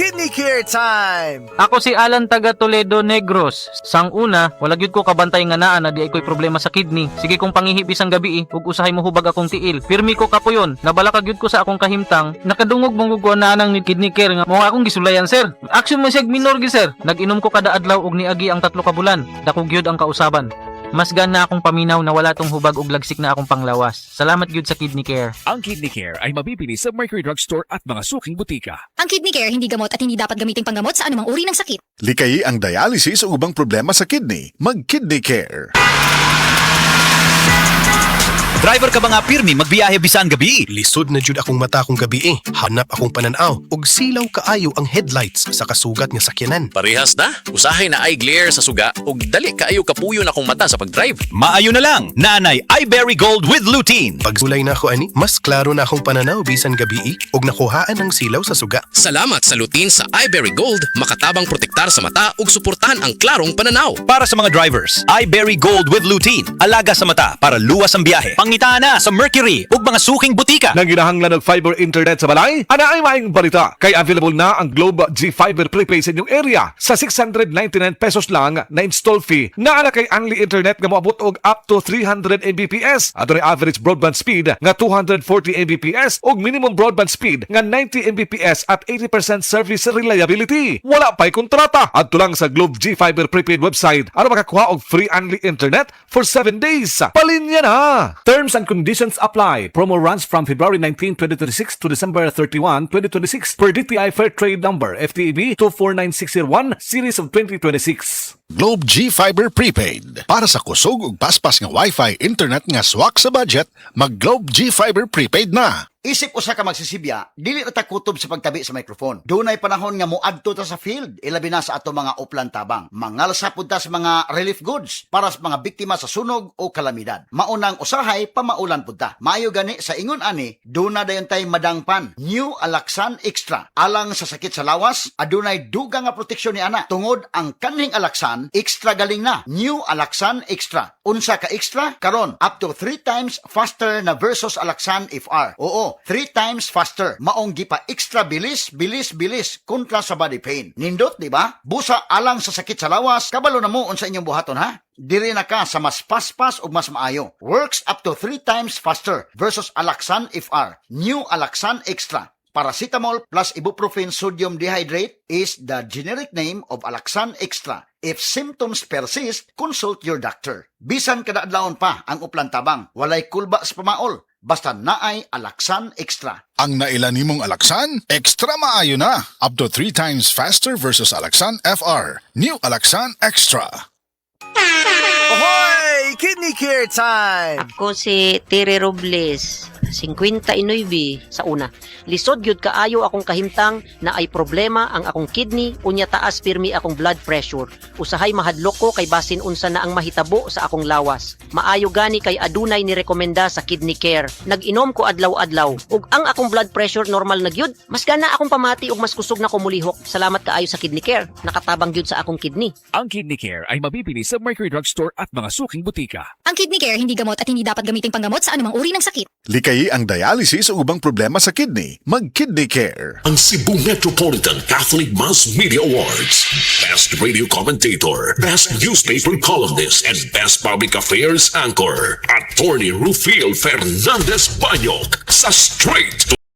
Kidney Care Time! Ako si Alan taga Toledo Negros. Sang una, wala gyud ko kabantay nga naa na di ay ko'y problema sa kidney. Sige kong pangihip isang gabi ug usahay mo hubag akong tiil. Pirmi ko kapuyon, nabala ka gyud ko sa akong kahimtang. Nakadungog mong gugo na nang ni kidney care nga mo akong gisulayan sir. Action man siya minor gi sir. Nag-inom ko kada adlaw og niagi ang 3 ka bulan. Dako gyud ang kausaban. Mas gana akong paminaw na wala tong hubag og lagsik na akong panglawas. Salamat gyud sa kidney care. Ang Kidney Care ay mabibili sa Mercury Drugstore at mga suking butika. Ang kidney care hindi gamot at hindi dapat gamiting panggamot sa anumang uri ng sakit. Likayi ang dialysis o ubang problema sa kidney. Mag-Kidney Care. Driver ka ba nga pirmi magbiyahe bisan gabi? Lisod na jud akong mata kong gabi eh. Hanap akong pananaw. Og silaw kaayo ang headlights sa kasugat nga sakyanan. Parehas na, usahay na eye glare sa suga ug dali kaayo kapuyo na akong mata sa pagdrive. Maayo na lang, nanay iBerry Gold with lutein. Pag sulay na ako ani, mas klaro na akong pananaw bisan gabi eh. Og nakuhaan ang silaw sa suga. Salamat sa lutein sa iBerry Gold, makatabang protektar sa mata ug suportahan ang klarong pananaw. Para sa mga drivers, iBerry Gold with lutein. Alaga sa mata para luwas ang biyahe. Pangitaan na sa Mercury ug mga suking butika. Nang ginahanglan ng fiber internet sa balay, ana ay maing balita. Kay available na ang Globe G Fiber prepaid sa inyong area sa 699 pesos lang na install fee. Naala kay only internet nga moabot og up to 300 Mbps. Adunay average broadband speed nga 240 Mbps ug minimum broadband speed nga 90 Mbps at 80% service reliability. Wala pa'y kontrata. Adto lang sa Globe G Fiber prepaid website aron makakuha og free only internet for 7 days. Palinya na. Terms and conditions apply. Promo runs from February 19, 2026 to December 31, 2026 per DTI Fair Trade Number FTEB 249601 Series of 2026. Globe G Fiber Prepaid. Para sa kusog ug paspas nga Wi-Fi internet nga swak sa budget, mag Globe G Fiber Prepaid na. Isip usa ka magsisibya, dili ta kutob sa pagtabi sa microphone. Dunay panahon nga moadto ta sa field, ilabi na sa ato mga uplan tabang. Mangalsa pud ta sa mga relief goods para sa mga biktima sa sunog o kalamidad. Maunang usahay pamaulan pud ta. Maayo gani sa ingon ani, duna dayon tay madangpan. New Alaxan Extra. Alang sa sakit sa lawas, adunay dugang nga proteksyon ni ana. Tungod ang kaning Alaxan, extra galing na. New Alaxan Extra. Unsa ka extra? Karon up to 3 times faster na versus Alaxan FR. Oo, 3 times faster. Maong gipa extra bilis kontra sa body pain. Nindot, di ba? Busa alang sa sakit sa lawas, kabalo na mo unsa inyong buhaton ha? Diri na ka sa mas paspas ug mas maayo. Works up to 3 times faster versus Alaxan FR. New Alaxan Extra. Paracetamol plus ibuprofen sodium dehydrate is the generic name of Alaxan Extra. If symptoms persist, consult your doctor. Bisan kada adlawon pa ang uplan tabang, walay kulba sa pamaol. Basta naay Alaxan Extra. Ang nailan nimong Alaxan, extra maayo na. Up to 3 times faster versus Alaxan FR. New Alaxan Extra. Ahoy! Kidney Care Time! Ako si Tere Robles, 59 sa una. Lisod gyud kaayo akong kahimtang na ay problema ang akong kidney unya taas pirmi akong blood pressure. Usahay mahadlok ko kay basin unsa na ang mahitabo sa akong lawas. Maayo gani kay adunay ni rekomenda sa Kidney Care. Nag-inom ko adlaw-adlaw ug ang akong blood pressure normal na gyud. Mas gana akong pamati ug mas kusog na ko mulihok. Salamat kaayo sa Kidney Care. Nakatabang gyud sa akong kidney. Ang Kidney Care ay mabibili sa Mercury Drugstore at mga suking butika. Ang kidney care hindi gamot at hindi dapat gamiting panggamot sa anumang uri ng sakit. Likayi ang dialysis o ubang problema sa kidney. Mag-Kidney Care. Ang Cebu Metropolitan Catholic Mass Media Awards. Best Radio Commentator, Best Newspaper Columnist, and Best Public Affairs Anchor. Attorney Rufil Fernandez Banyok sa Straight